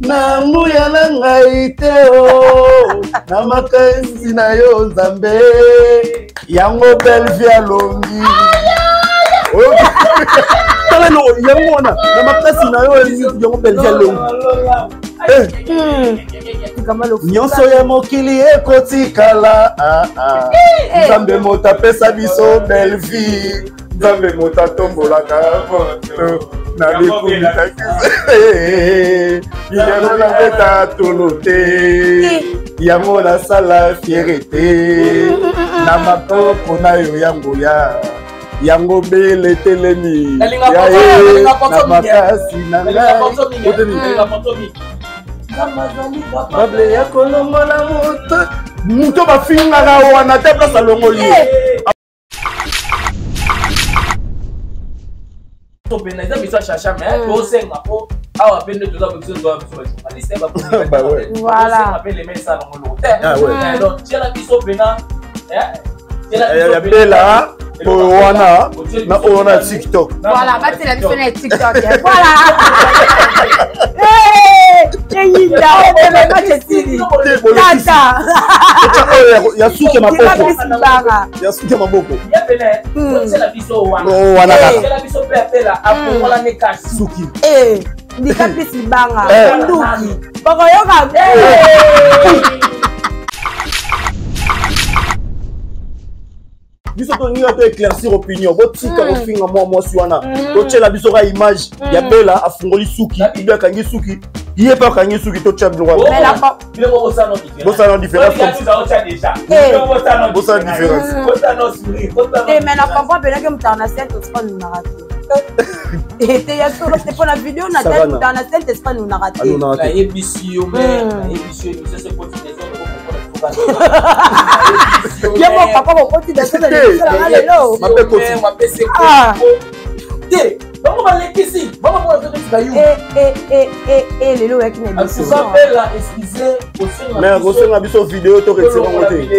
na nguya na ngai te na makanisi na yo nzambe yango Bellevue alongi tala no yango wana na makasi na yo yango Bellevue alongi nyonso ya mokili ekotikala nzambe moto apesa biso Bellevue nzambe moto atombolaka moto na bikumitakisa yango nabeta tolo te yango nasala fierete na mapoko na yo yango bele telemi na makasi na ngai bable ya kolongola moto bafingaka wana te place alongoli Bella wana na ona TikTok. Voilà, battez la mission à TikTok. Voilà. Yasuke maboko. biso to ngi to éclaircir opinion botika kofinga moi siwana to tshela biso ka image ya Bella afungoli suki ibya kangi suki iye pa kangi suki to tshela droit bosa no différence bosa différence mais na comprend bien que mutana set to pas nous narrater et te ya solo c'est pour la vidéo na tête mutana set c'est pas nous narrater la émission mais émission c'est pour des autres. Bien mon papa mon petit de ça lelo m'appelle côté m'appelle vamos aller ici vamos voir le truc lelo ya kina biso s'appelle là excusez mais reçoit biso vidéo to retira monter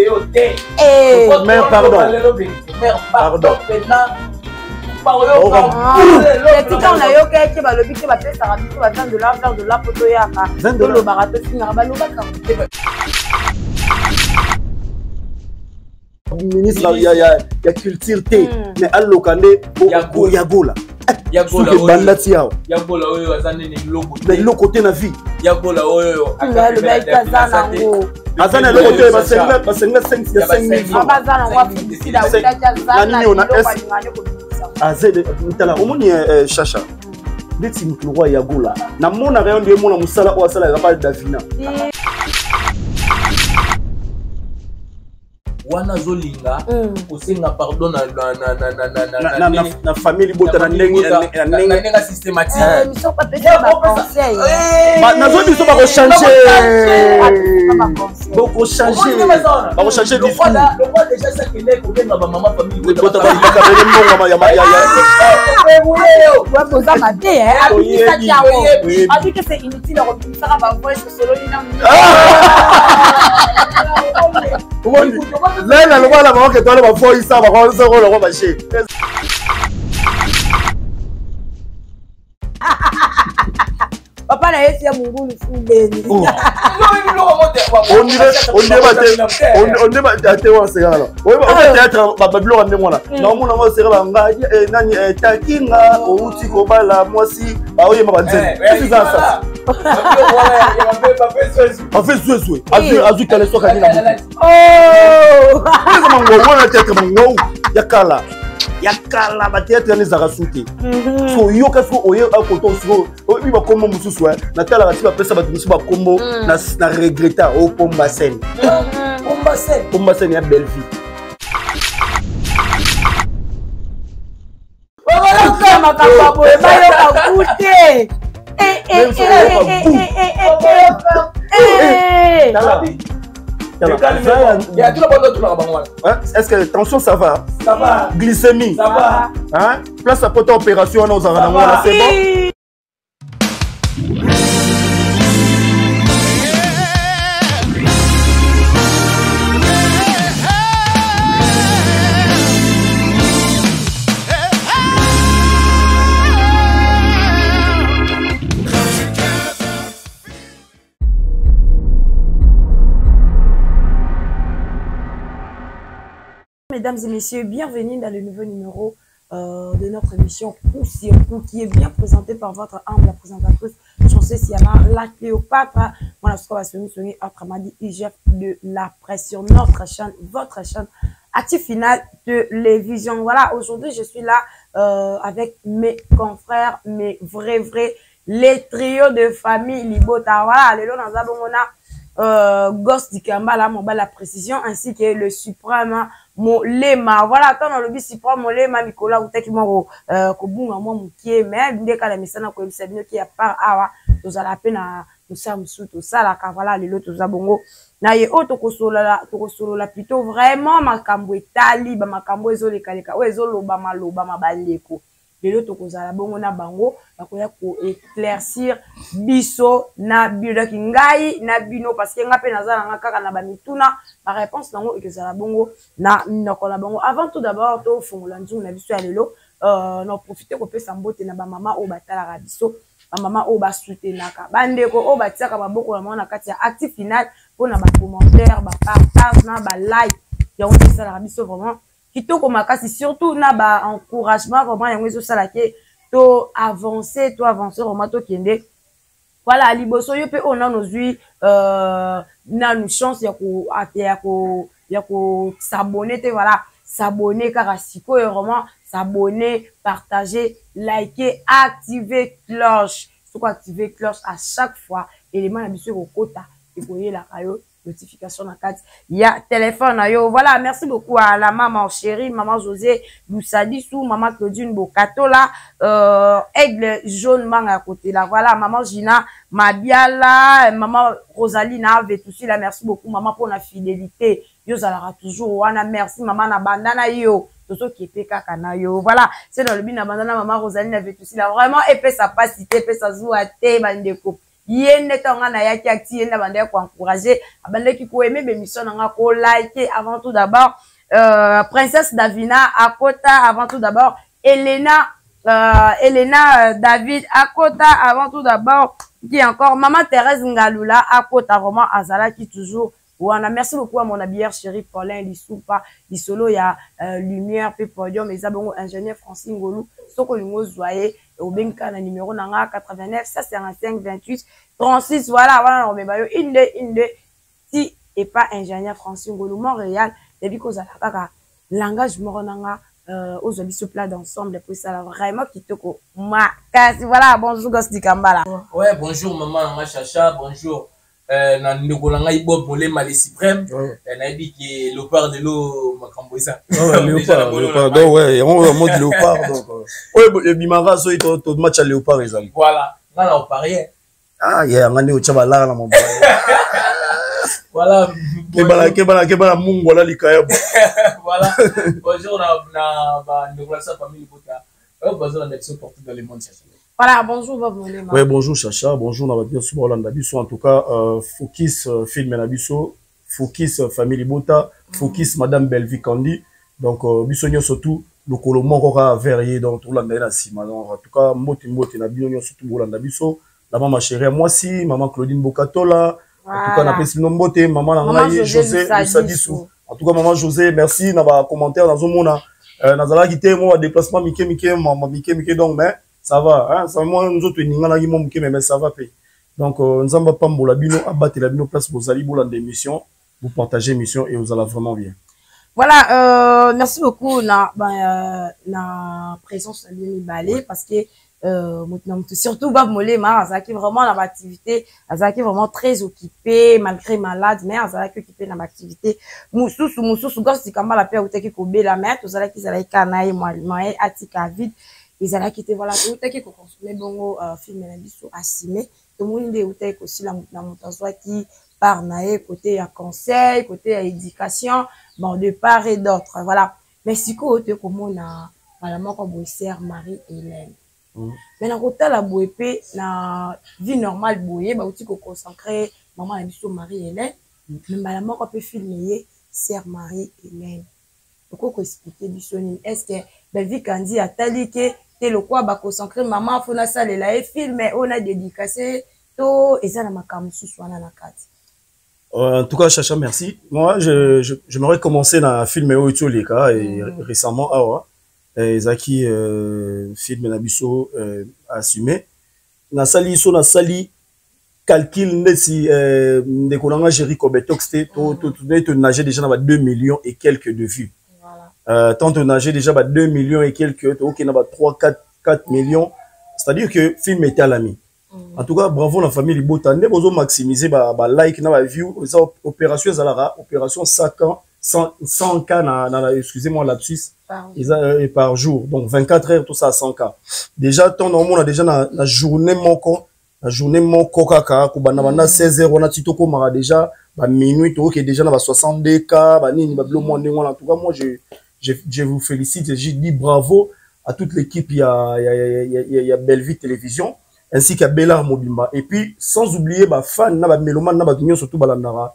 mais pardon on a yo que balobi que bapesa biso ba $20 de la photo yaka lo barato singa baloba ka ministre ya culture te mais allokande yagola banda tiao yagola oyo azanene logo na loko te na vie yagola oyo azana loko te basenga 5,000 abazana wa fidida nani ona azede mtala omoni chacha ndeti mutu roi yagola na mona rayon de mona musala o asala ya Davina wana zolinga osenga pardon na famille bota na ndenge systématique mission pas peut ba conseil nazo biso ba changer beaucoup changer ba changer discours le roi déjà ça qu'il est pour ba maman famille bota ba kabele mbongo ya wa posa mate abi ça tiao abi que c'est inutile de repenser à ba voix solo lina là le roi là que toi le foi ça va rendre le roi marché papa na yesi ya mungulu fubeni on ne va te wa sera là on va théâtre bablo ande mona na mona mo sera nga nani takinga outi ko bala mwasi ba oye mabanzeni c'est ça en fait zoué azu kale soka ni na oh kama ngo wana théâtre mango yakala ba théâtre ni zaka suki so yo kaso oye akoto so obi ba kombo mususu na tala ba tiba pesa ba mususu ba kombo na regretta o pomba scène ya Bellevue est-ce que tension ça va? Ça va. Glycémie? Ça va. Hein? Place à porter opération aux arrangements, c'est bon? mesdames et messieurs, bienvenue dans le nouveau numéro de notre émission Coup sur Coup, qui est bien présenté par votre humble présentatrice Chancé Siama, la Cléopâtre. Voilà ce qu'on va se souvenir autrement dit IGF de la presse sur notre chaîne, votre chaîne Actif Final Télévision. Voilà, aujourd'hui je suis là avec mes confrères, mes vrais, les trios de famille Libota. Voilà, les lots dans Zabongona, Gosse Dikamba, mon bas la précision, ainsi que le suprême Molema. Voilà, quand on le dit suprême Molema, Nicolas, ou teki mo kobunga mo mukie, mais dès que la misana ko bisabino qui a part awa, nous allons peine à nous sommes sous tout ça la voilà les lots Zabongo. Na ye o tokosolo la plutôt vraiment makambo etali ba makambo ezole kaleka o ezolo ba maloba mabaleko. Lelo tokozala bongo na bango bakoya ko éclaircir biso na biodaki ngai na bino parce que ngape nazala nga kaka na ba mituna ba réponse nango ekozala bongo na nokona bango. Avant tout d'abord to fongola nzungu na biso ya lelo no profiter ko pesa mbote na ba mama o batala biso ba mama o ba soutenaka bandeko o batiaka maboko na mona kati ya Actif Final pona ba commentaire ba partage na ba like ya on pesa la biso vraiment kitoko makasi surtout na ba encouragement vraiment yango ezo sala ke to avancer vraiment to kende voilà liboso yo pe on a nozui na nous chance ya ko s'abonner te voilà s'abonner car siko vraiment s'abonner partager liker activer cloche faut activer cloche à chaque fois élément na biso ko kota et koyé la kayo notification na carte il y a téléphone na yo. Voilà, merci beaucoup à la maman chérie, maman José Boussadissou, maman Claudine Bokato là, aigle jaune manga à côté là. Voilà, maman Gina Mabiala, maman Rosalina Vetousi là, merci beaucoup maman pour la fidélité. Yo zalara toujours wana, merci maman na bandana yo. Toto qui est kaka na yo. Voilà, c'est dans le bin na bandana maman Rosalina Vetousi là, vraiment épais sa pasité, épais sa zouate bandeko. Yende tonga na yaki acti yenda bande ko encourager abande ki ko aimer émission nga ko liker avant tout d'abord princesse Davina Akota avant tout d'abord Elena David Akota avant tout d'abord qui encore maman Thérèse Ngalula Akota vraiment azala qui toujours wana. Merci beaucoup à mon habilleur chéri Paulin Lisoupa Lisolo ya lumière pe podium mais abongo ingénieur Francine Ngolou soko lingo zoyer au benka na numéro nanga 89 555 28 36. Voilà on me bayo inde si et pas ingénieur Francine Ngolou Montréal et puis cause kaka langage moronanga aux habits plat d'ensemble pour ça vraiment kitoko makasi. Voilà, bonjour Gosse Dikamba. Ouais, bonjour maman nanga Chacha, bonjour na ndokolanga ibo Molema les suprêmes na dit que léopard de l'eau makambo ça léopard donc ouais on mode léopard donc ouais bimara so to match à léopard ezali voilà na au parier ah yeah ngani o chaba la na mon voilà kebala mungu wala likaya voilà bonjour na ba ndokola sa famille Bota bonjour na l'exo porte dans le monde Chacha. Voilà, bonjour Molema. Ouais, bonjour Chacha, bonjour Nabadia Suborlanda Biso. En tout cas, Focus film Nabiso, Focus famille Bota, Focus Madame Belvi Candy. Donc Biso surtout le colomon aura varié dans tout l'année la cima. En tout cas, moti Nabino surtout Bolanda Biso. La maman chérie moi si, maman Claudine Bokato là. En tout cas, n'a pas sinon beauté, maman Langaye, José Boussadissou. En tout cas, maman José, merci. N'a pas commentaire dans un mona. Nazala quitté moi déplacement Mike donc mais ça va, hein, ça moi nous autres mais ça va payer. Donc nous avons pas la bino abattre la bino place pour Zali Boula d'émission, vous partagez l'émission et vous allez vraiment bien. Voilà, merci beaucoup na présence de Balé parce que surtout Bab Molema Azaki vraiment dans l'activité, Azaki vraiment très occupé malgré malade mais Azaki occupé dans l'activité. Moussou Gosse Dikamba la paix ou teki ko be la mère, tout ça qui zala kanaï moi atika vide. Ils allaient quitter voilà tout qui consommer bongo film na biso assimé tout le monde est aussi la montazoa qui par naé côté à conseil côté à éducation bon de part et d'autre voilà mais si côté comme on a maman comme sœur Marie Hélène mais na côté la boepé na vie normale boye ba outi ko consacrer maman na biso Marie Hélène mais maman ko peut filmer sœur Marie Hélène pourquoi expliquer biso ni est-ce que ben vie kandi atali que le quoi ba consacrer maman fona salela et film mais on a dédicacé to eza na makambo suswana na kati En tout cas, Chacha, merci. Moi, je m'aurais commencé dans un film Oitoleka et récemment, Zaki, film Nabiso, assumé. Na sali, calcul, si, des colonnes, j'ai recobetoxé, tu nager déjà dans 2 millions et quelques de vues. Tant tu nager déjà 2 millions et quelques, tu ok, 3, 4 millions. C'est-à-dire que le film était à l'ami. En tout cas, bravo la famille Libota. Ne vous maximiser like na view. Opération Zalara, opération 100K excusez-moi lapsus. Par jour. Donc 24 heures tout ça à 100K. Déjà ton on a déjà la journée mon kaka kubana 16 heures on a titoko mara déjà minuit to ok déjà na 62K nini blo monde en tout cas moi je vous félicite, je dis bravo à toute l'équipe il y a Bellevue Télévision ainsi qu'à Bella Mobimba. Et puis, sans oublier, fan, mélomane, surtout balandara,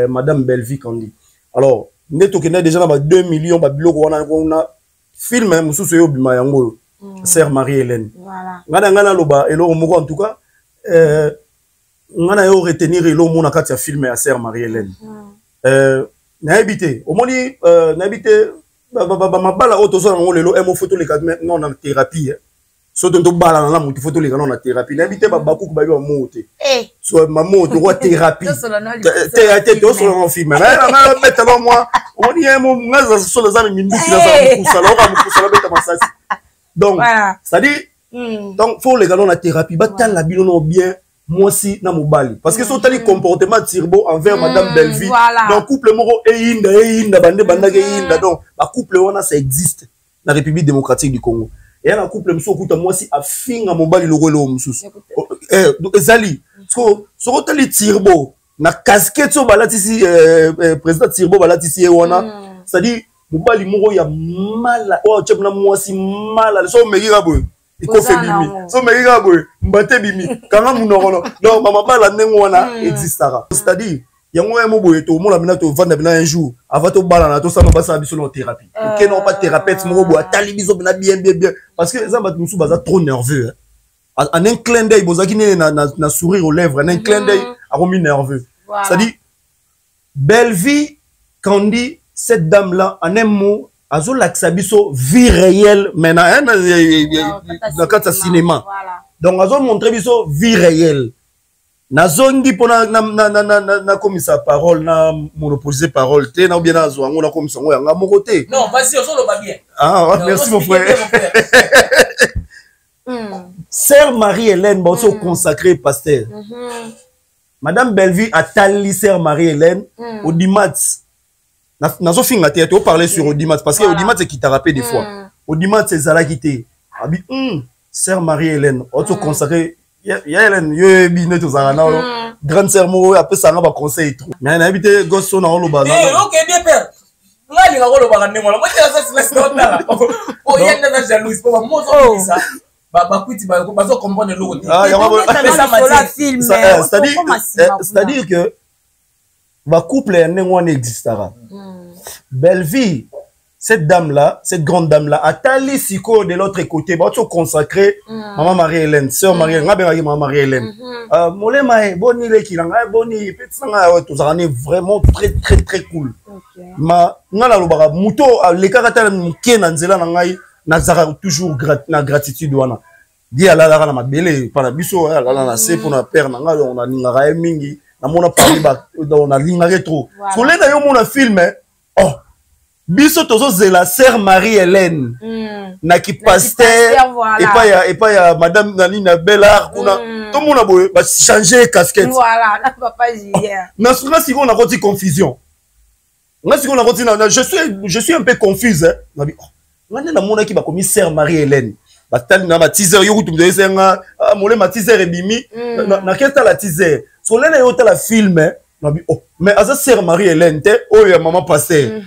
Madame Bellevue Kandi. Alors, neto kena déjà 2 millions, blog, on a film, monsieur Soyo Bima Yango, Sœur Marie-Hélène. Voilà. Ngana loba, et l'eau en tout cas, ngana yo retenir et l'eau mon akatia film à Sœur Marie-Hélène. N'a habité, au moins, n'a habité, ma bala auto, le emo photo les cadres, non, en thérapie. So tonto bala na mutu photo les canons na thérapie n'habite ba baku ba yo monter so maman to thérapie thérapie to so en film na beta ba moi on y a mon ngaza so les amis mindu qui na kusala beta masasi donc ça dit donc faut les canons na thérapie ba tal la bilono bien moi si na mobali parce que so tali comportement tirbo envers madame Bellevue donc couple moko eyinda banda ke yinda donc ba couple wana ça existe na République démocratique du Congo. Et un couple mso kuta moi si a finga mobali logo lo msusu ezali so tali tirbo na casquette so balati si président tirbo balati si wana ça dit mobali moko ya mala o chepna moi si mala so megira boy iko fe bimi so megira boy mbate bimi kanga munokono donc mama bala nengo wana existara c'est-à-dire yango emo boye to mona bina to vanda bina un jour avant to bala na to ça no basa biso en thérapie ok non pas thérapeute mo bo atali biso bina bien parce que ça va musu baza trop nerveux en un clin d'œil bozaki na sourire aux lèvres en un clin d'œil a remis nerveux ça dit Bellevue Kandi cette dame là en un mot azo laxa biso vie réelle maintenant dans quatre cinéma donc azo montrer biso vie réelle. Nazongi pona na komisa parole na monopoliser parole te na bien nazo ngona komisa ngo yanga moko te. Non, vas-y, on le va bien. Ah, merci mon frère. Sœur Marie-Hélène bonso consacrée pasteur. Madame Bellevue a tali Sœur Marie-Hélène au dimat. Nazo finga te to parler sur Audimat parce que Audimat c'est qui t'a rappelé des fois. Audimat c'est Zala qui te. Abi Sœur Marie-Hélène auto consacrée. Ya Hélène yo bine to zanga na grande sœur mo après ça na conseil trop mais na habité gosso na lo baza OK bien père ngali nga lo baga nengola mo tela ça c'est là oh yenda na jalouse pour moi zo ça ba kwiti ba zo comprendre lo côté ah ça film c'est-à-dire que va couple nengo n'existera Bellevue cette dame-là, cette grande dame-là, a tali siko de l'autre côté, bah, tu consacré, maman Marie-Hélène, sœur Marie-Hélène, maman Marie-Hélène. Molé maé, boni le kilanga, boni, petit sanga, tout ça, vraiment très cool. Ma, ngala lo bara, muto, les caractères mouké nanzela nangai, nazara toujours na gratitude wana. Di ala la ma belle, par la biso, ala la c'est pour na père nanga, on a lingara mingi, na mona parli ba, on a lingara trop. Sur les d'ailleurs mon film, oh. Biso tozo zela Sœur Marie-Hélène na ki pasteur et pas ya madame Nalina Bella kuna tout le monde boye ba changer casquette voilà na papa Julien na si on a roti confusion na si on a roti je suis un peu confuse hein na bi ngana na mona ki ba komi Sœur Marie-Hélène ba tali na ba teaser yo kutu mdesenga mole ma teaser e bimi na keta la teaser so lena yo ta la film oh, mais à ça Sœur Marie-Hélène oh ya maman pasteur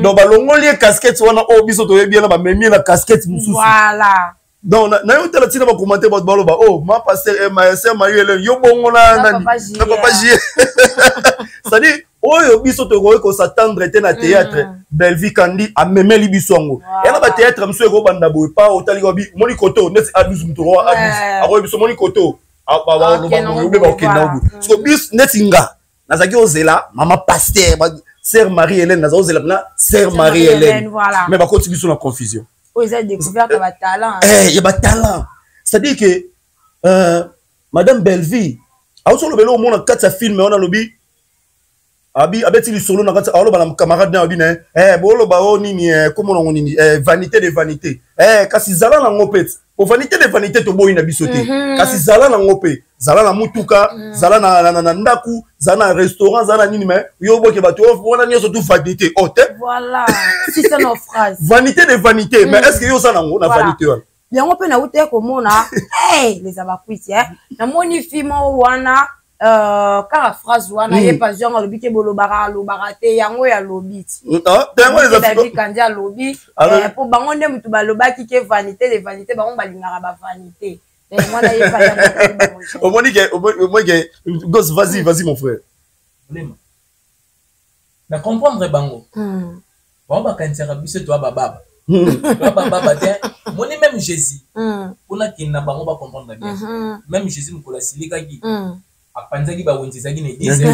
donc balongoli casquette wana oh biso to bien na memie na casquette mususu voilà donc na yo tela tina ba commenter ba baloba oh ma pasteur ma Sœur Marie-Hélène yo bongo na nani na papa J ça dit oh yo biso to ko s'attendre te na théâtre Bellevue Kandi a memeli biso ngo et na ba théâtre mso ko banda boy pa otali ko bi moni koto net a 12 mutoro a 12 a ko biso moni koto a ba no ba yo be ba okenda ngo so bis netinga nazaki ozela mama pasteur sœur Marie-Hélène naza ozela na sœur Marie-Hélène voilà mais bakoti biso na confusion ils ont découvert que talent il y a talent c'est-à-dire que madame Belleville a aussi le belo au monde en quatre films on a lobby abeti li solo na kati alo bana camarade na bina bolo ba nini comment on nini vanité de vanité kasi zala na ngopet pour vanité de vanité to boyi na bisoté kasi zala na ngope zala na mutuka zala na ndaku zala na restaurant zala nini mais yo boke bato wana nyoso tout vanité hôtel voilà si c'est nos phrases vanité de vanité mais est-ce que yo ça na ngo na vanité wana yango pe na ute ko mona les abakwiti na moni fimo wana kaka phrase wana ye pas genre lobi ke bolobara te yango ya lobiti tango les afika kandi ya lobi pour bango nde mutu balobaki ke vanité de vanité bango balingaka ba vanité mwana ye pas yango au moins que gosse vas-y mon frère na comprendre bango bango bakanisaka biso to baba baba te moni même Jésus pona kina bango ba comprendre bien même Jésus mukola silikaki apanzaki ba wenzaki na église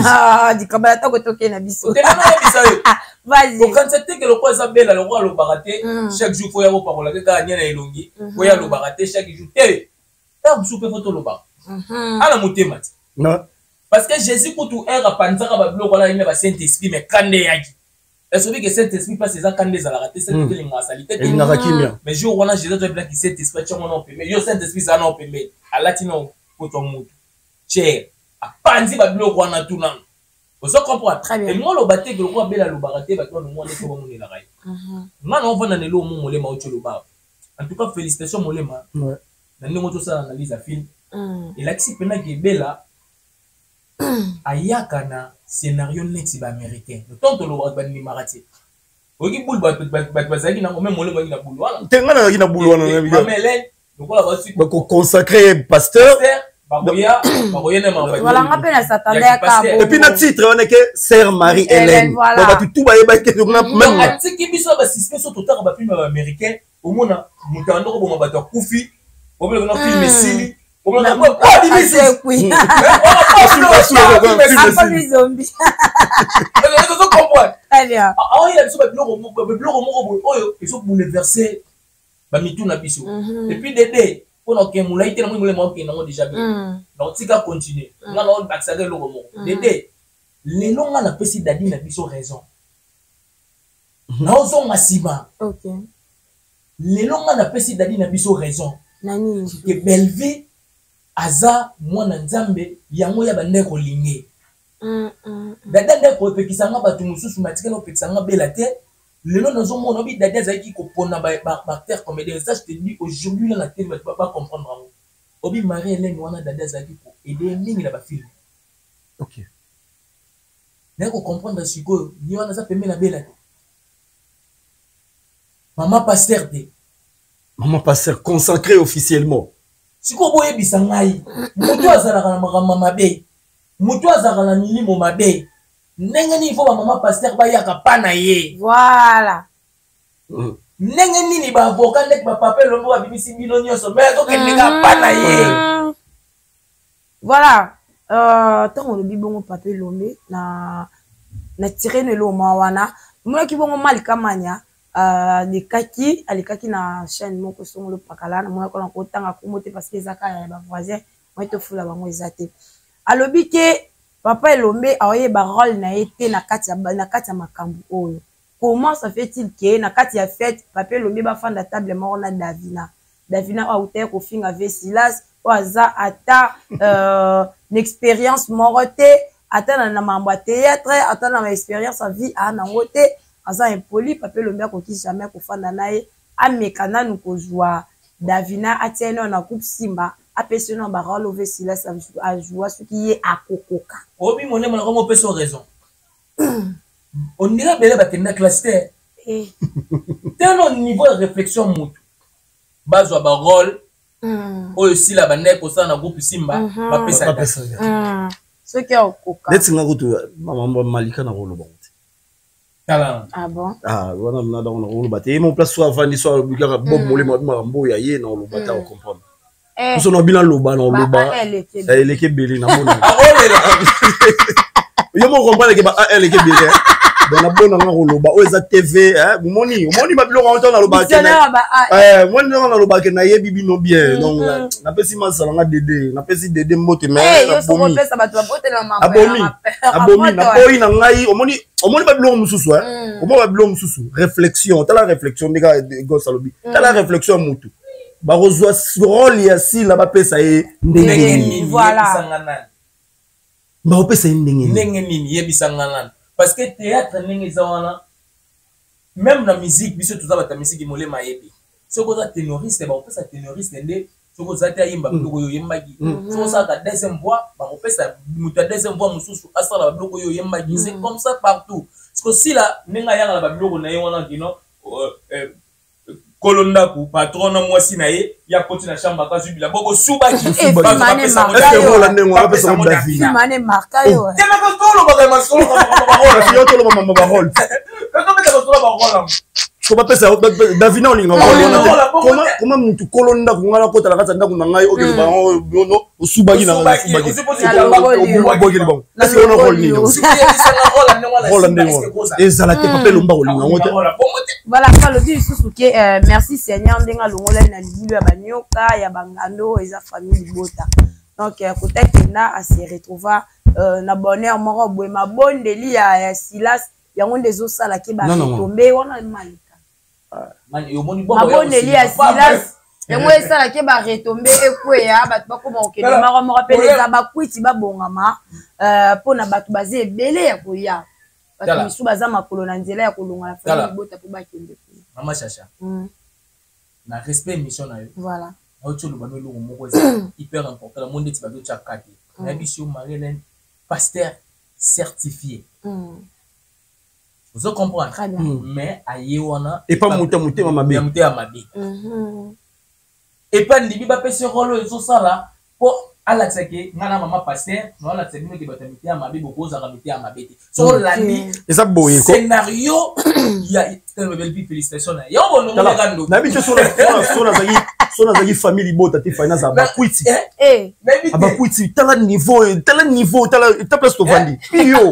dikabala ta kotoke na biso vas-y au quand c'était que le quoi Isabella le roi le baraté chaque jour faut ya ko parola ke ka nyana elongi faut ya le baraté chaque jour ta soupe photo lo ba ala mutema non parce que Jésus pour tout air apanzaka ba bloko la ina ba Saint-Esprit mais kande yaki est-ce que Saint-Esprit passe ça kande za la raté c'est que les salité mais jour on a Jésus doit bien que Saint-Esprit tu on peut mais yo Saint-Esprit ça non peut mais à latino pour ton mood cher apanzi ba bloko wana tuna vous comprenez et moi le baté que le roi bela le baraté ba toi moi les ko mon la rai moi on va dans le mo molema o tshelo ba en tout cas félicitations molema ouais na ndingo to ça analyse à film et là qui pena que bela ayaka na scénario neti ba américain le temps to lo ba ni marati oki boule ba bazaki na même molema na boule wana tenga na boule wana na Mélène donc là va ko consacrer pasteur bagoya ne ma voilà on appelle ça t'aller et puis notre titre on est que sœur Marie-Hélène donc ba tout ba yeba que même atiki biso ba suspense to ta ba film américain au mona mutando ko ba bato kufi au bele na film sili au bele na quoi division oui zombie vous comprenez très bien ah il y a biso ba bloko moko oyo ils bouleverser ba mitu na biso et puis Dédé on a que moula ité na moula mo ke na déjà bien donc tika continuer nga na on baxager le romo Dédé les longs na pesi dadi na biso raison na ozo masima OK les longs na pesi dadi na biso raison nani que Belleville aza mwana nzambe yango ya bande ko lingé dada ndeko pekisanga batu mususu matika no pekisanga bela te lelo nazo mona bi dada zaki ko pona ba acteur comédien ça je te dis aujourd'hui là la télé va pas comprendre obi Marie-Hélène wana dada zaki ko aider mingi na ba film OK ndeko comprendre siko ni wana za pembe na bela te maman pasteur consacré officiellement siko boye bisangai mutu azala na mama be mutu azala na milimo mabe ndenge ni faut ba maman pasteur ba yaka pana ye voilà ndenge nini ba avocat nek ba papa lombo ba bibisi bino nyoso mais to kenga pana ye voilà tant le bibongo papa lombe na tiré ne lo mawana mona ki bongo malika manya alikaki na chaîne moko songo le pakala na mona ko na kotanga kumote parce que zaka ya ba voisin moi to fula bango ezate alobi ke papa Elombe aoye ba rôle na été na kati ya makambu oyo comment ça fait-il que na kati ya fête papa Elombe ba fanda table moko na Davina a uté ko finga Vesilas o aza ata l'expérience morote ata na mambo théâtre ata na expérience à vie a na ngote aza impoli papa Elombe ko ki jamais ko fanda nae amekana nuko joie Davina atieno na coupe Simba apesino ba rôle au Vesilas a jouer ce qui est à kokoka obi moné mona ko peso raison on dirait belle ba tena classe te tellement niveau de réflexion mutu bazwa ba rôle oyo si la bande ko sa na groupe Simba ba pesa ce qui est à kokoka let's nga kutu mama malika na rôle bon ah bon wana na dans rôle baté mon place soit vandi soit bikaka bob molé mambo ya ye na rôle baté à comprendre nous sommes bilan loba na loba elle est belé na mona yo mo comprendre que ba AL ke bien dans la bonne ngaro loba o eza TV moni ba biloko on na loba ke moni na loba ke na yebi bino bien donc na pesi masala nga Dédé na pesi Dédé mbote mais yo so pesa bato babote na mama abomi na boyi na ngai omoni ba biloko mususu omoni ba biloko mususu réflexion tala réflexion ndika go salobi tala réflexion mutu ba rozwa rôle ya si la ba pesa e ndenge voilà ba opesa ndenge nini yebisanga nani parce que théâtre ndenge zawana même la musique biso tout ça ba ta musique molema yebi soko za ténoriste ba opesa ténoriste ndé soko za ta yimba biloko yo yembaki soko za ka deuxième voix ba opesa muta deuxième voix mususu asala ba biloko yo yembaki c'est comme ça partout parce que si la ninga yanga la ba biloko na yona kino kolonda ku patron na mwasi na ye ya koti na chamba ka zubila boko subaki mane marka yo tena ko tolo ba ma solo ba yo tolo mama ba rôle so ba pesa Davina olinga comment mutu kolonda ku ngala kota la kata ndaku na ngai oke ba no usubaki na usubaki obogeli bon est-ce que on rôle ni ezala te papel omba olinga ngote voilà ça le dit sous que merci Seigneur ndenga longola na libulu ya banyoka ya bangando eza famille bota donc peut-être na à se retrouver na bonheur moko boye mabondeli ya Silas yango ndezo sala ke ba tomber wana malika mabondeli ya Silas yango esala ke ba retomber ekweya bato bakoma okende mara moko peleza bakwiti babongama pona bato baze ebele ya koya bato misu baza makolo na nzela ya kolonga la famille bota po bakende mama chacha na respect mission na yo voilà autre le bano lo moko hyper important le monde ti bato chakati na biso Marie-Hélène pasteur certifié vous comprenez mais ayewana et pas monter mamabe monter à mabe et pas ndibi ba pese rôle zo sala po ala tseke ngana mama pasteur no ala tsebino ke batamite ya mabe bokoza kamite ya mabete so la ni et ça boye ko scénario il y a tellement belle félicitations ya bono ngando na bicho sona zaki famille bota te finance abakwiti abakwiti tala niveau tala place to vandi yo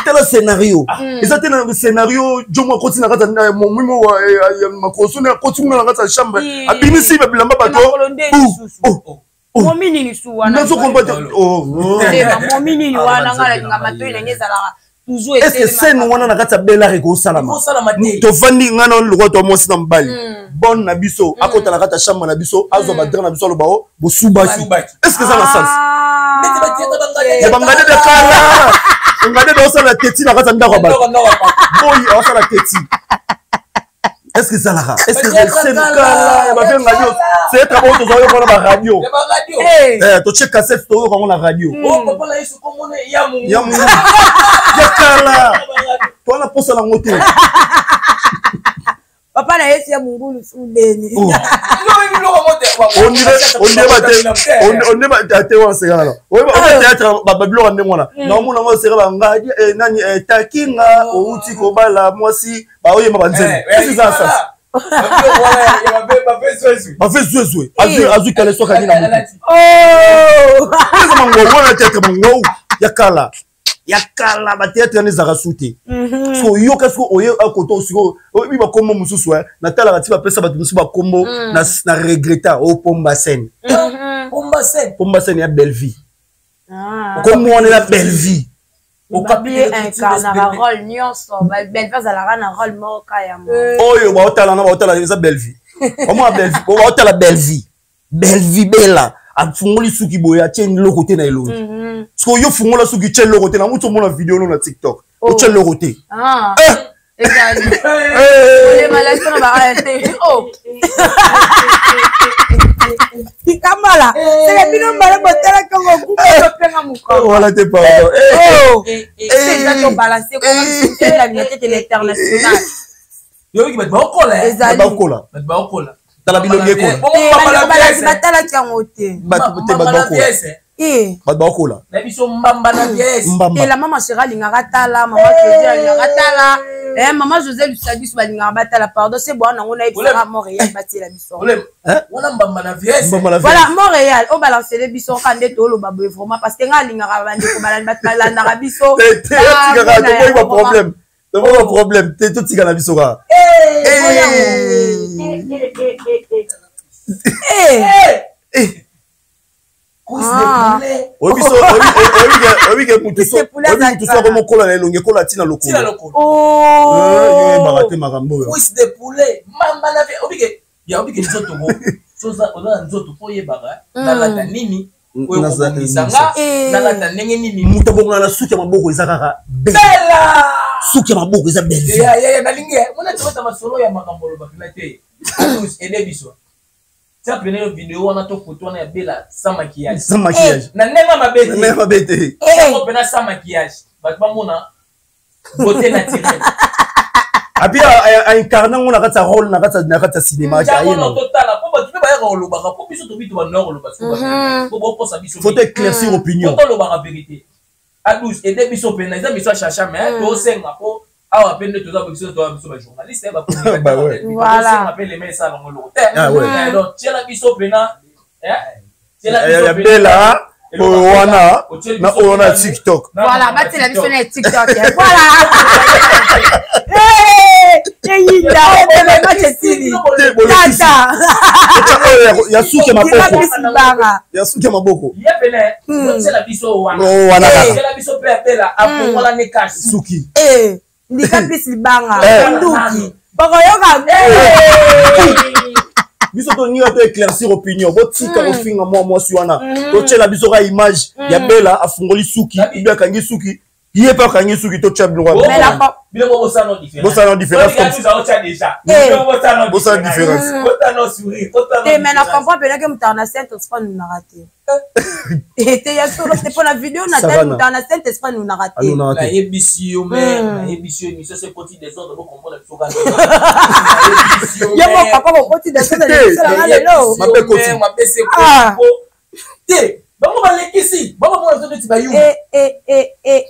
tala scénario ezate na scénario jomo kotina kata mimo wa makosona kotina na kata chambre abimisi babilamba bato momini ni suwana nazo combattre momini ni wana ngala ngamato inengeza la toujours est-ce que scène wana na kata bela reko salama to vandi ngana loko to mosi na mbali bon na biso akota na kata chambre na biso azo ba na biso lo bao bo subaki est-ce que ça na sens bangade de kala ngade do sala teti na kata ndako ba boy o sala teti est-ce que ça là est-ce que c'est kala ya ba ngadi c'est très bon to zo yo na radio to check cassette to yo na radio papa la yesu komone ya mungu ya kala to na posa na ngote papa na yesu ya mungu lusundeni on dirait te wa segala on théâtre babilo ande ngona na mona ngo segala ngadi nani takinga outi ko bala mwasi ba oyema banzeni c'est ça bafe zouezoué azwi kala soka ni na mutu eza mango wana théâtre mango yakala ba théâtre ni zaka souté so yo qu'est-ce que oye akoto siko obi ba kombo mususu na tala ba ti ba pesa ba mususu ba kombo na regretta o pomba scène ya belle vie comme on est la belle vie au cabinet incarne un rôle nyonso belle phase à la rana rôle moka ya mo oyo ba otala eza belle vie comment belle vie ba otala belle vie bella afungoli suki boya tieni lo côté na elo so yo fungola suki tieni lo côté na muto mona vidéo na TikTok o tieni lo côté ezali les malades na ba arrêter Kamala, c'est bino mbala botela kongo kuba penga muko. Voilà t'es pas. C'est ça ton balancer comme c'est la vérité de l'international. Yo ki ba okola. Tala bilonge ko. Batala kango te. Ba okola. bakola na biso mbamba na pièce et la maman Chéra lingaka tala maman Claudia lingaka tala maman José Lusabiso balingaka batala pardon c'est bon nango na ebisaka Montréal batela biso wana mbamba na pièce voilà Montréal o balancer biso kande to lo baboye vraiment parce que nga lingaka bande ko balandaka biso pas problème pas problème te tout tika na biso ka tu as pris une vidéo, on a tout photo, on a bella sans maquillage. Sans maquillage. Na nenga mabete. Nenga mabete. On peut sans maquillage. Parce que mon beauté naturelle. Et puis incarner on a gata rôle, na gata cinéma. On total. Pour tu peux pas rôle baka. Pour biso to bitu ba nord le parce que. Pour ça biso. Faut éclaircir opinion. Faut le bara vérité. À 12 et des biso pena, ils biso chacha mais to senga po. Ah, à peine de tout ça, parce que tu as journaliste, voilà. Appelle les mains ça dans le hôtel. Donc, tu as la biso pena. Tu as la bella. On a TikTok. Voilà, tu as la biso na TikTok. Voilà. Ndika plus libanga nduki bakoyoka biso to ni to éclaircir opinion botika ofinga moi wana to tshela biso ka image ya bela afungoli suki ibya kangi suki yé pas kangi suki to tshela biloko mais la pas biloko bosano différence bosano différence comme ça on tshela déjà bosano différence bosano sourire et mais na comprend peut que mutana saint esprit nous na raté et ya solo c'est pour la vidéo na tête mutana saint esprit nous na raté na yebisio mais na yebisio émission c'est petit des autres pour comprendre biso ka ya mo papa ko petit des autres la lelo ma pese te bango balekisi bango mo nzoto ti bayu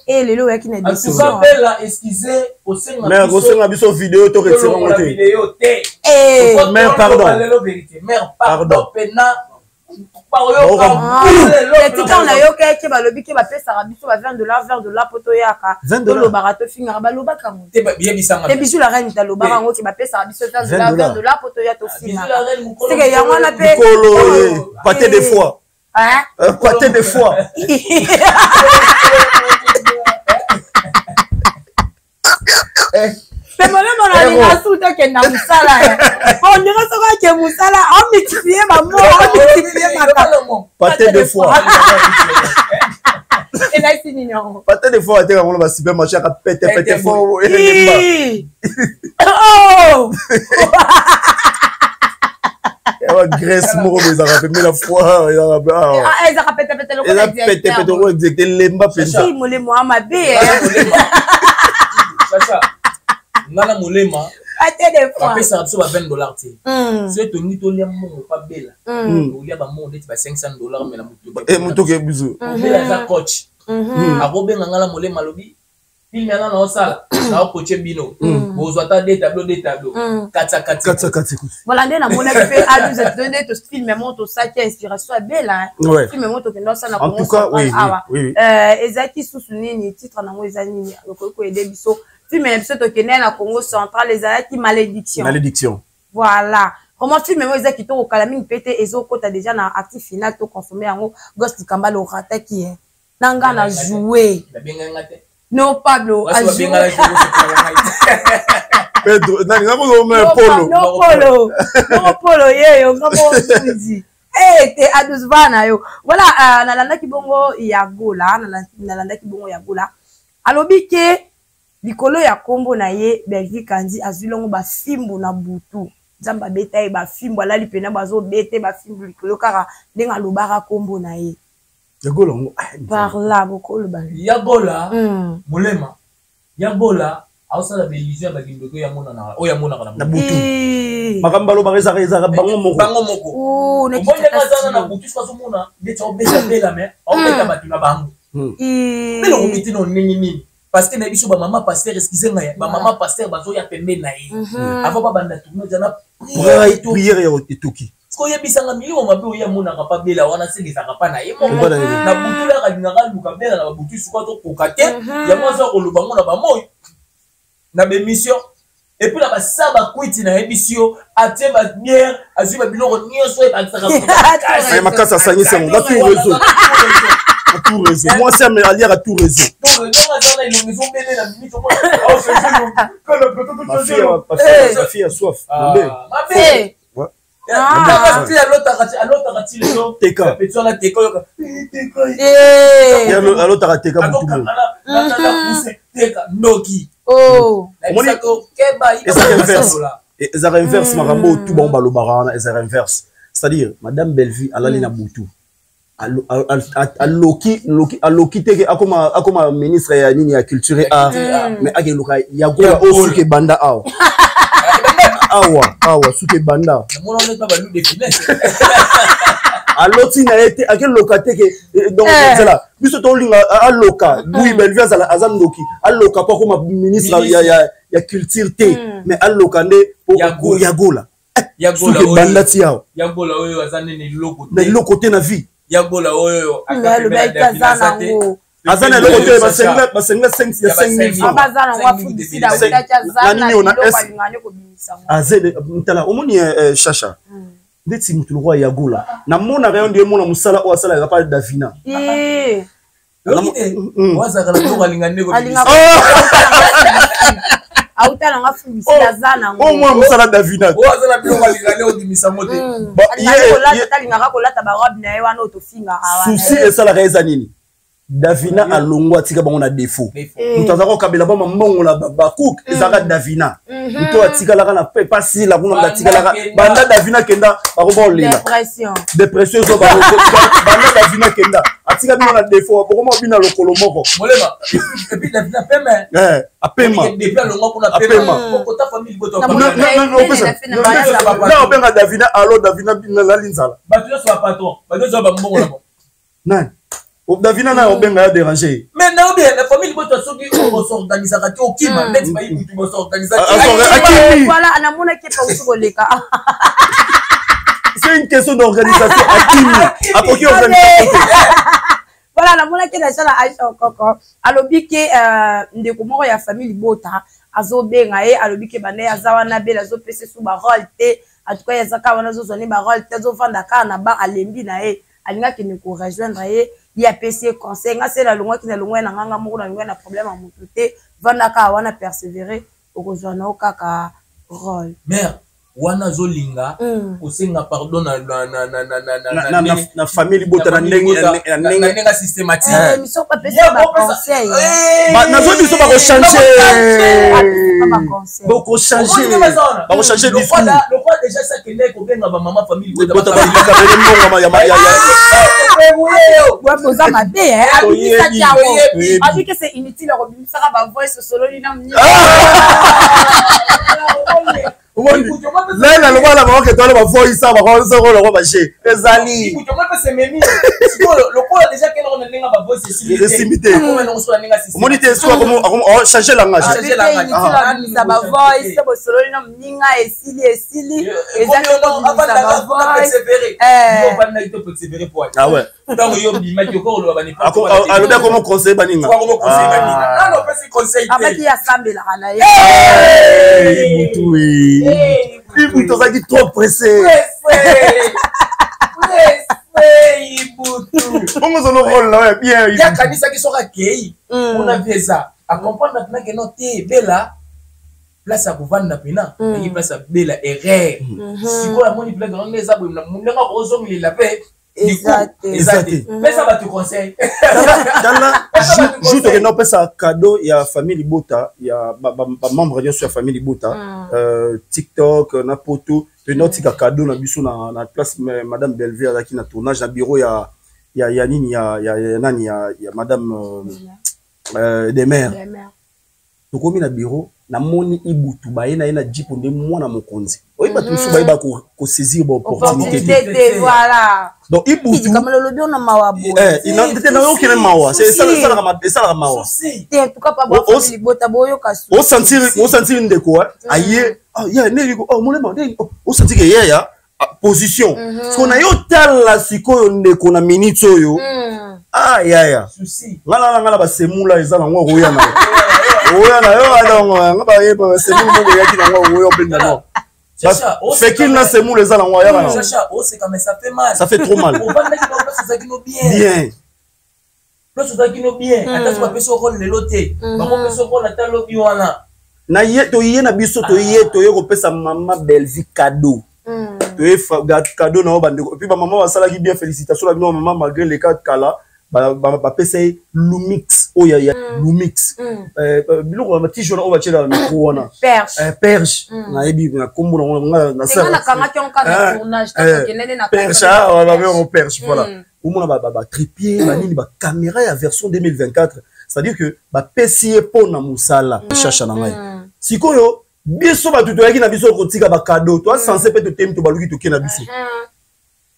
lelo ya kina décision tu bella excusez au senga mais au senga biso vidéo to retira ngote vidéo te mère pardon mère pardon pena tika on a yoka ke balobi ke bapesaka biso ba $20 $20 poto yaka to lobaka to fingaka balobaka ngo te biso la reine talobaka ngo ke bapesaka biso $20 poto ya to fingaka seke yango wana pe pâté des fois pâté des fois mais moi-même on a les sous que na musala on dirait ça que musala on multiplie ma mort on multiplie ma pâté des fois et là c'est mignon pâté des fois on va supermarché à pété fort oh graisse moro mais ça rappelle mais la foi ça rappelle le pété lemba pensa mole moi ma bé Chacha ngala molema pâté des fois apesa biso ba $20 te so to ngi to lia mo pa bela to lia ba mo ndeti ba $500 mais la mutu mutu ke biso bela za coach akobenga ngala molema lobi film yana na osala na okoche bino bozwa ta des tableaux katsa voilà ndena mona pe a nous a donné to film mais monto ça qui inspiration bela film monto que nous ça na en tout cas oui ezaki susu nini titre na ngo ezani ko aider biso film episode to kenel na Congo central ezaki malédiction voilà comment film moi ezaki to kala mingi pété ezokota déjà na actif final to consommer yango Ghost Kambalo rata qui est nanga na jouer non Pablo a joué Pedro polo yeyo ngamo tuzi te adusvana yo voilà nalanda kibongo ya gola nalanda kibongo ya gola alobi ke likolo ya kombo na ye Belgique kandi azulongo ba fimbu na butu nzamba beta e ba fimbu alali pena bazo bete ba fimbu likolo kaka ndenga lobaka kombo na ye yagola par là bokolo ba yagola molema yagola aosala belizio ya bakindoko ya monaka na butu makambo baloba ezaka bango moko obonye kazana na butu soki azomona ndeti aobeta me aobeta bato na bango mbele komiti na ndenge nini parce que na biso bamama paster excuse ngai bamama paster bazoya pembe na ye avant babanda tournage na prière ya etoki koyebisanga milimo mabe oya monaka pa bela wana sengesaka pa na ye moko na butu la kalingaka luka bela na babutu suka tokoka te yango aza koloba ngo na bamoyi na bémission et puis la basaba kwiti na ebisio atie ba bière azwi ba biloko nyonso ebakisaka makasa sangisa ngo tout réseau tout réseau moi c'est à lire à tout réseau ma fille a soif ezaka inverse makambo tout bango balobaka wana ezaka inverse c'est-à-dire madame Bellevue alali na butu aloki teke akoma ministre ya nini ya culture et art mais akeluka yagola o suke banda awa suke banda aloti na ete akeloka teke donc zela biso tolinga aloka Louis Bellevue aza ndoki aloka po akoma ministre ya culture te mais aloka nde yagola suke banda ti awa yagola oyo aza nene na iloko te na vie yagola oyo azana eloko te basenga 5,000 omoni chacha ndeti mutu lokwa yagola namonaka yo nde mona mosala oyo asalaka pa davina autala fumisila zana ngo mwa mosala davina azala biloko alingane odimisa mote alingaka kolata barobe na ye wana otofinga susi esalaka eza nini davina alongwa atika bango na défaut mutu azaka kokabela ba mamongola bacook ezalaka davina mutu atikalaka na pasila kuna batikalaka banda davina kenda bakoba olela dépression ezo banda davina kenda atika bino na défaut bakoma obina lokolo moko molema epi davina peme apema depuis alongwa kuna apema okota famille boto na obenga davina alo davina nalali nzala bato nyonso bapatron bato nyonso bambongo na bo nani davina na obenga ya déranger mais na bien la famille boto soki osorganisaka te okima ndeti bayi mutu bosorganisaka voilà anamona ke pa usukoleka c'est une question d'organisation akimi akoki organisation voilà namona ke na sala Aisha Okoko alobi ke ndeko moko ya famille bota azobenga ye alobi ke bana ya zawana bela azopesa su ba rôle te atuka ya zaka wana zozoni ba rôle te zovanda ka na ba alembi na ye alinga ke ne ko rejoindre ye ya PC conseil nga c'est la longwa ki na longwa na nganga moko na longwa na problème à mutu te vanda ka wana persévérer okozwana okaka rôle mère wana zolinga osenga pardon na famille bota na ndenge systématique mission pas pesa ba conseil nazo biso ba ko changer discours le quoi déjà ça que n'est ko benga ba maman famille bota ba lika bele mbongo ya posa mabe abisa tiawo abi que c'est inutile ko bimisa ba voice solo ni na mni Là, le voilà, on va que toi, on va voir ça, on va voir le roi marché. Les amis. Le quoi déjà qu'elle on a n'enga ba voice c'est simité. Comment on soit n'enga c'est. Moniter soit comment changer langage. Changer langage. Ça ba voice, ça ba solo na mninga esili. Exactement. Avant d'avoir persévérer. On va n'aller te persévérer pour. Ah ouais. Donc yo bi ma ko lo ba ni pas. Alors comment conseiller baninga. Comment conseiller baninga. Non, pas si conseil. Abaki ya sambela kana ye. Oui. Il vous a dit trop pressé. Comment ça nous rôle là bien. Il y a kanisa qui sera gay. On a vu ça. À comprendre maintenant que non t'es bella. Place à kuvanda pena. Et place à bella erreur. Si vous la moni place dans les arbres, na munga ozong li la paix. Exact. Mais ça va te conseiller. Dans la joue de non pas ça cadeau il y a famille Bota, il y a membre de la famille Bota, TikTok, na poto, de notre cadeau na biso na place madame Bellevue là qui na tournage na bureau il y a nani il y a madame des mères. tokomi na bureau na moni ibutu baye na jeep nde mwana mokonzi oyiba tusu bayiba ko saisir bo opportunité voilà donc ibutu comme le lobby on a mawa il n'a été na aucun mawa c'est ça la mawa en tout cas pas bon famille bota boyo kasu o sentir ndeko aye ya neliko oh molema o sentir que ya position parce qu'on a yo tala sikoyo ndeko na minute oyo ya souci ngala ba semula ezala ngo roya na oya na yo adongo ngaba yeba semula ngo yaki na ngo oyo benda no Chacha fait qu'il na semula ezala ngo ya na Chacha c'est comme ça fait mal ça fait trop mal on va mettre ça qui nous bien plus ça qui nous bien attends pas peso ko le loté ba ko peso ko la talo bi wana na ye to ye na biso to ye ko pesa mama Belvi cadeau to ye cadeau na bandeko puis ba maman va sala ki bien félicitations la maman malgré les cas kala ba pesa Lumix oya ya Lumix biloko ba t-shirt o ba tshela na micro wana perche na ebi na kombo na ça na kamaki on ka tournage ta kenene na perche on avait un perche voilà au moins ba trépied ba nini ba caméra ya version 2024 c'est-à-dire que ba pesier po na musala chacha na ngai sikoyo biso ba tuto yaki na biso ko tika ba cadeau toi censé peut te tem to baluki to kena biso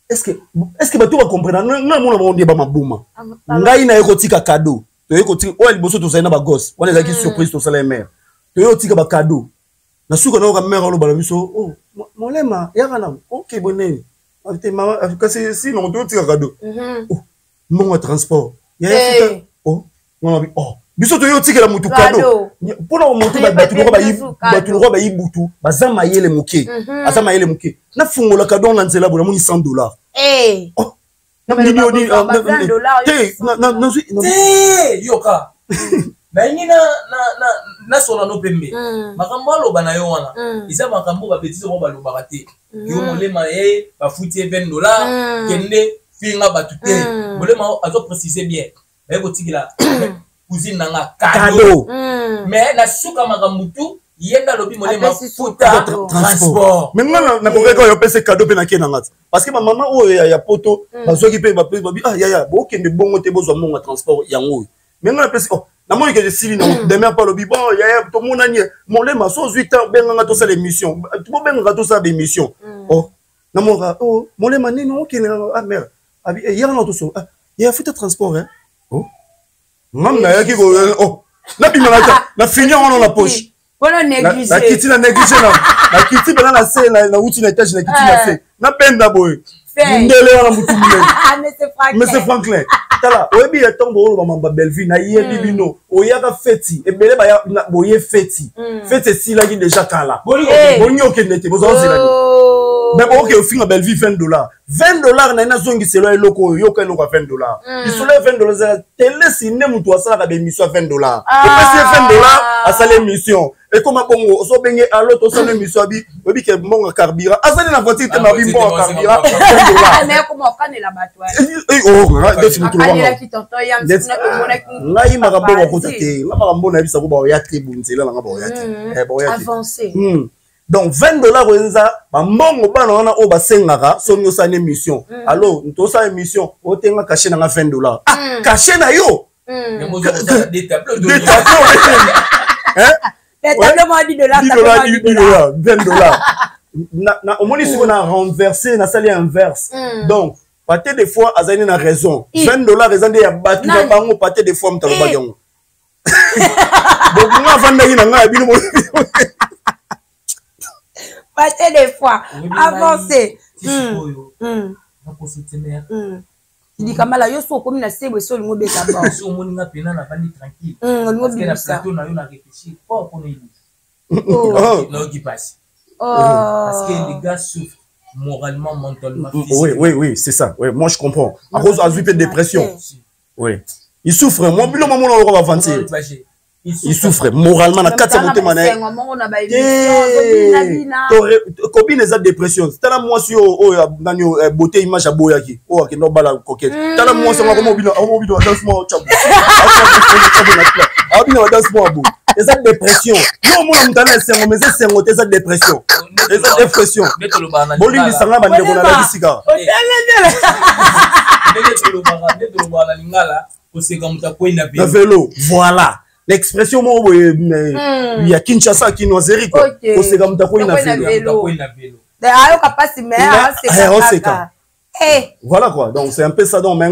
est-ce que bato va comprendre na mona monde ba mabuma ngai na yeko tika cadeau to yeko tika o liboso to saina ba gosse on les a qui surprise to sala mère to yeko tika ba cadeau na suka na ka mère lo bala biso oh molema yaka na OK bonne avite mama kasi si non to tika cadeau oh mon transport ya fita oh on a oh biso to yo tika la mutu cadeau pona monter batu lo ba yibutu bazama yele muke azama yele muke na fungola cadeau na nzela bona moni $100 oh na million di yoka na ngina na sona no pembe makambo aloba na yo wana isa makambo ba petite ko baloba kate yo molema ba futi $20 kende finga batu te molema azo préciser bien ba ko tikila cousine nanga cadeau mais na suka makambutu yenda lobi molema futa transport mais moi na ko yo pese cadeau pe na kena ngata parce que ma maman o ya poto bazoki pe ba bi ya bo kende bongo te bozo monga transport yango mais moi na pese oh na moi que je sili na demain pas lobi bon ya to mona ni molema so 8 ans benga to sa l'émission to benga to sa l'émission oh na moi oh molema nini o kene mère abi ya na to so ya futa transport hein oh mam na yaki ko oh na bimana na finir on la poche voilà négligé na kiti na négligé na kiti bana na se na uti na étage na kiti na se na penda boy ndele wana mutu mule monsieur Franklin tala oyebi ya tombo olo mamba Belvi na yebi bino oyaka feti ebele ba boye feti feti sila ki déjà kala boni okendete bozo zela mais bon, ok, au fin de Belvi $20. $20 na ina zongi selo eloko yo ka eloko $20. Isolo $20 télé ciné mutu asala ka émission $20. Parce $20 asala émission. Et comme bongo so benye alo to sala émission abi obi ke mbonga carburant. Asala na voiture te mabi mbonga carburant $20. Mais comment kana la batwa. Oh, de mutu lo wana. Ki tonto ya msuna ko mona ki. Ngai makambo ko tate. Nga makambo na bisa ko ba ya tribu nzela nga ba ya te. Ba ya avancer. Donc $20 wenza ba mbongo bana wana o basengaka so nyo sa émission. Alors nto sa émission o tenga caché na $20. Ah caché na yo. Des tableaux de hein? Les tableaux moi $10. $20. Na omoni siko na renverser na sali inverse. Donc pâté des fois azani na raison. $20 ezande ya batu na bango pâté des fois mtalo ba yango. Donc nga vanda ina nga bino Pâté des fois, avancez. Il dit comme là, yo so comme na sebo so lingo beta ba. So moninga pena na bandi tranquille. Lingo beta plateau na yo na réfléchir pas pour nous. Non qui passe. Parce que les gars souffrent moralement, mentalement, physiquement. Oui, c'est ça. Oui, moi je comprends. À cause de la dépression. Oui. Ils souffrent. Moi, le moment où on va avancer. Il souffre moralement na kati monte mané copine eza dépression tala moi si o nani beauté image aboyaki o akendo bala coquette tala moi ça comme obino danse moi chabu abino danse moi abo eza dépression yo mona mtana sengo mais sengo eza dépression boli lisanga bande ko na la bisika lingala vélo voilà l'expression moko ya Kinshasa kinoiserie quoi oseka mutako ina vélo ayo kapasi mais oseka voilà quoi, donc c'est un peu ça. Donc, mais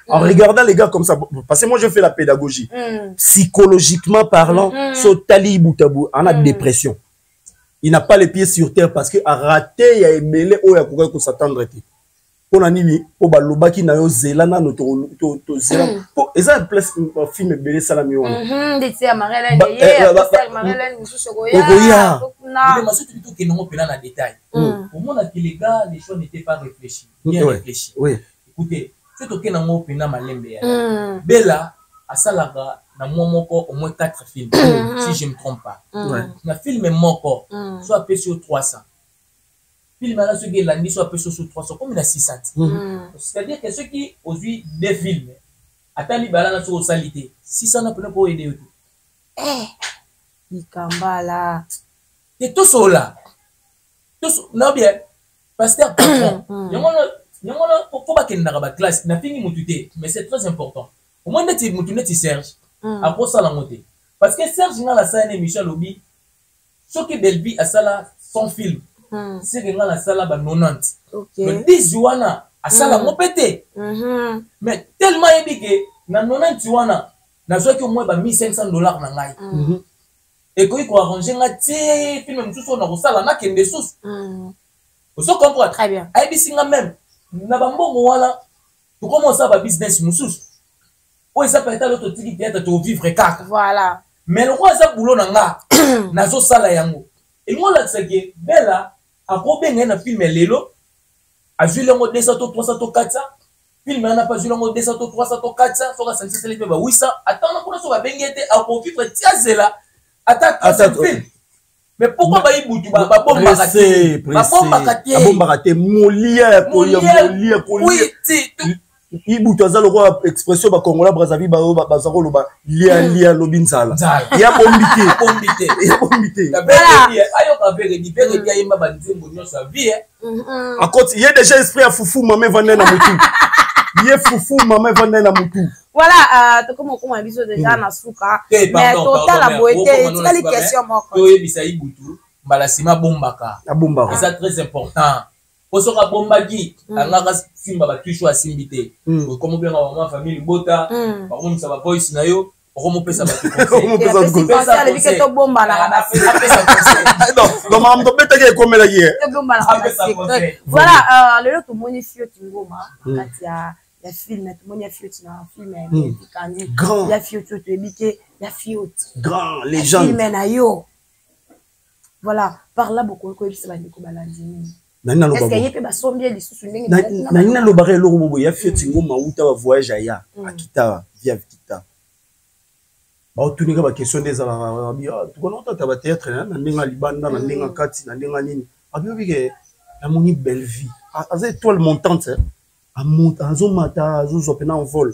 en regardant les gars comme ça, parce que moi je fais la pédagogie, psychologiquement parlant, Sotali Boutabou, on a dépression. Il n'a pas les pieds sur terre parce que a raté, il a ébélé, il a couru pour s'attendre. On a dit, oh bah le baki na yo zelana no to zelana. Et ça place un film belé salami on. Des amarelles, amarelles, nous sogoya. Mais moi surtout tout que nous on na détail. Au moment que les gars, les choses n'étaient pas réfléchies, bien réfléchis. Oui. Écoutez, surtout que nous on pena malembe. Bella à salaga na moko au moins 4 films si je me trompe pas. Na film moko soit appelé sur 300. Film là ceux qui l'année soit appelé sur 300 comme il a 600. C'est-à-dire que ceux qui aujourd'hui des films attendent balana sur salité 600 n'a pas pour aider tout. Ikambala. Et tout ça là. Non bien pasteur patron. Yamona faut pas qu'il n'a pas classe n'a fini mututé mais c'est très important. Au moins tu Serge après ça la montée parce que Serge n'a la scène émission lobby ce qui Belvi a ça là son film c'est que dans la salle ba 90 mais 10 wana a ça la mopété mais tellement ébiqué na 90 wana na zo ki au moins ba $1500 na ngai et ko iko arranger nga ti film mususu na ko sala na kende sous vous comprenez très bien ai bisinga même na ba mbongo wala to commence ba business mususu o ça peut être l'autre tiki théâtre to vivre kaka voilà mais le roi ça boulot na nga na zo sala yango et moi là c'est que bella a probé un film lelo a vu le mode 200 300 400 film n'a pas vu le mode 200 300 400 faut que ça se lève ba 800 attends on so ba bengete a vivre tiazela attaque film mais pourquoi ba ibutu ba bomba raté molia oui ibutu azalo kwa expression ba Congola Brazzaville ba zako loba lia lobinzala ya bombité la belle ayo ka vere di vere dia yemba ba nzembo nyonso a vie à côté il y a déjà esprit à foufou maman vendre na mutu il foufou maman vendre na mutu voilà to comme biso déjà na suka mais total la beauté c'est quelle question moko to yebisa ibutu mbala sima bombaka et ça très important osoka bombaki angaka simba ba kisho asimbité comme bien ma famille bota par contre ça va voice na yo comme pesa ba conseil to bomba na non mam to beta ke komela ki bomba na voilà le lot moni fio tingoma kati ya film to moni fio na film ya ya fio to ebike ya fio grand légende film na yo voilà par là beaucoup ko ebisa ba ndiko balandini est-ce qu'il y a pas sombier les sous ndenge na lo bare lo bobo ya fieti ngoma uta ba voyage aya akita via kita ba otunika ba question des ala bia tu connais ta ba théâtre na ndinga libanda na ndinga kati na ndinga nini abi ke la moni belle vie az étoile montante a monte azo mata azo zopena en vol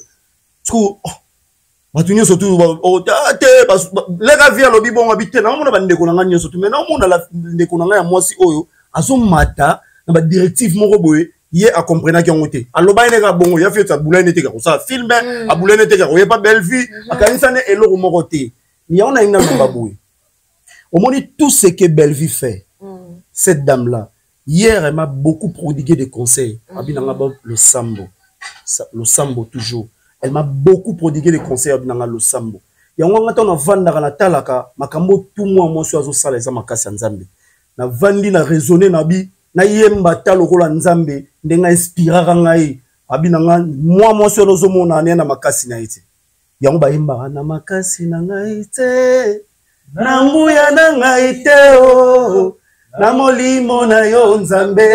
tu batunyo surtout o te les gars via lobi bon habiter na mona ba ndeko na nganya surtout mais na mona la ndeko na ngaya mwasi oyo azo mata na ba directive moko boye ye a comprendre ki ngote aloba ine ka bongo ya fieta boulane te ka ko sa film a boulane te ka ko ye pas belle vie akanisa ne eloko moko te ni on a ina loba boye au moins tout ce que belle vie fait cette dame là hier elle m'a beaucoup prodigué des conseils abinanga le sambo toujours elle m'a beaucoup prodigué des conseils abinanga le sambo yango ngata na vanda na talaka makambo tout moi so azo sala eza makasi nzambe na vandi na raisonner na bi na yemba talo kola nzambe ndenga inspirera ngai abinanga moi so lozo mona na makasi na ite yango ba yemba na makasi na ngai te na nguya na ngai te o na molimo na yo nzambe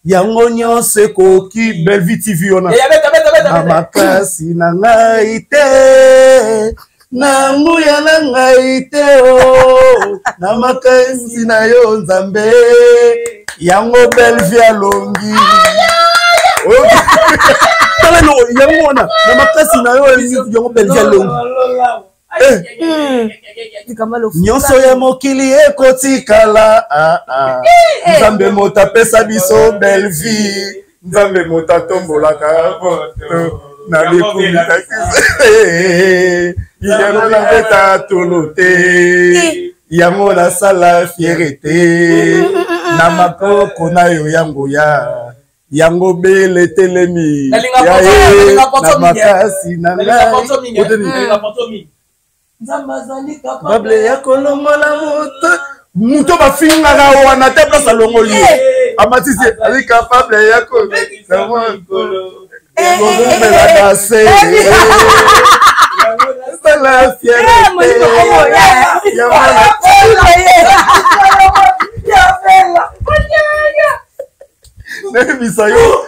yango nyonse koki Belle Vie TV ona na makasi na ngai te na nguya na ngai te o na makasi na yo nzambe yango Belle Vie alongi tala no yango na makasi na yo yango Belle Vie alongi nyonso ya mokili ekotikala nzambe moto apesa biso Belle Vie nzambe moto atombolaka na lekomita yango na beta tolo te yango nasala fierté na makoko na yo yango yango bele telemi na makasi na ngai bable ya kolongola moto bafingaka wana te place alongoli amatisi ali capable ya kolomela dase sala fierté nebisa yo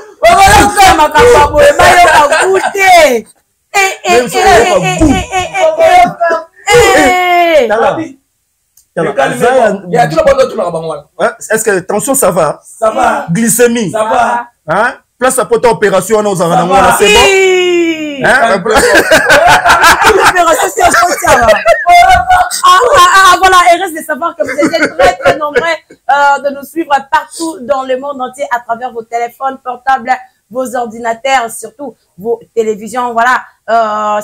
makambo boye bayoka gute est-ce que tension ça va? Ça va. Glycémie? Ça va. Hein? Place à pote opération, on a c'est bon? Hein? L'opération, c'est ça va. Voilà, il reste de savoir que vous êtes très très nombreux de nous suivre partout dans le monde entier à travers vos téléphones portables, vos ordinateurs, surtout vos télévisions. Voilà,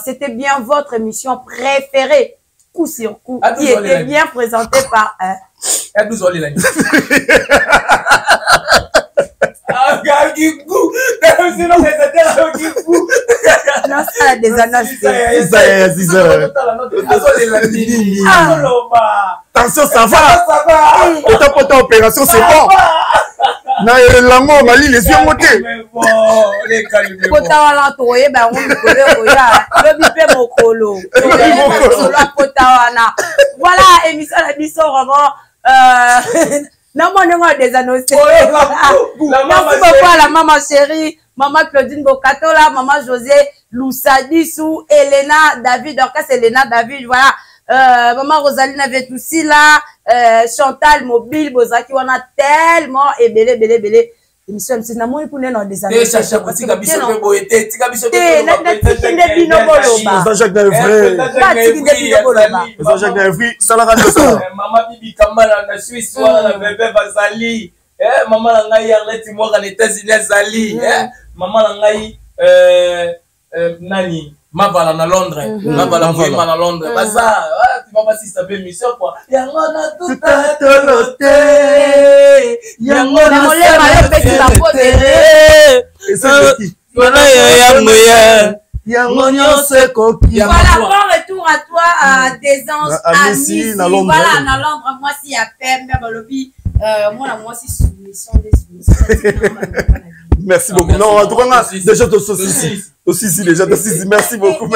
c'était bien votre émission préférée, coup sur coup, qui était bien présentée par... Non, ça des annonces. Attention, ça va. Autant opération, c'est bon. Na lango mali les yeux montés. Kota wana toye ba ngombe kolo ya. Lobi pe mokolo. Kota wana. Voilà, émission la biso vraiment non, mon des annoncés. Merci beaucoup à la maman chérie, maman Claudine Bokatola, maman José Loussadissou, Elena David, donc c'est Elena David, voilà. Maman Rosaline avait aussi là, Chantal Mobile, Bozaki, on a tellement et belé. Émission, c'est n'a moins pour nous dans des années. Jacques Navry, Salara de ça. Maman Bibi Kamala na Suisse, la bébé Bazali. Maman Langaï Arlette, moi en États-Unis, Zali. Maman Langaï, Nani. Mavala na Londres, Mavala na Londres. Baza, tu vas pas si ça peut mission quoi. Yangona tout à toloté. Yangona le petit la pote. Et c'est qui? Voilà, bon retour à toi à Desance, à Nice. Voilà, dans Londres, moi si à peine, lobby. Moi si soumission des soumissions. Merci beaucoup. Non, en tout cas, déjà de saucisses. Aussi, déjà de saucisses. Merci beaucoup.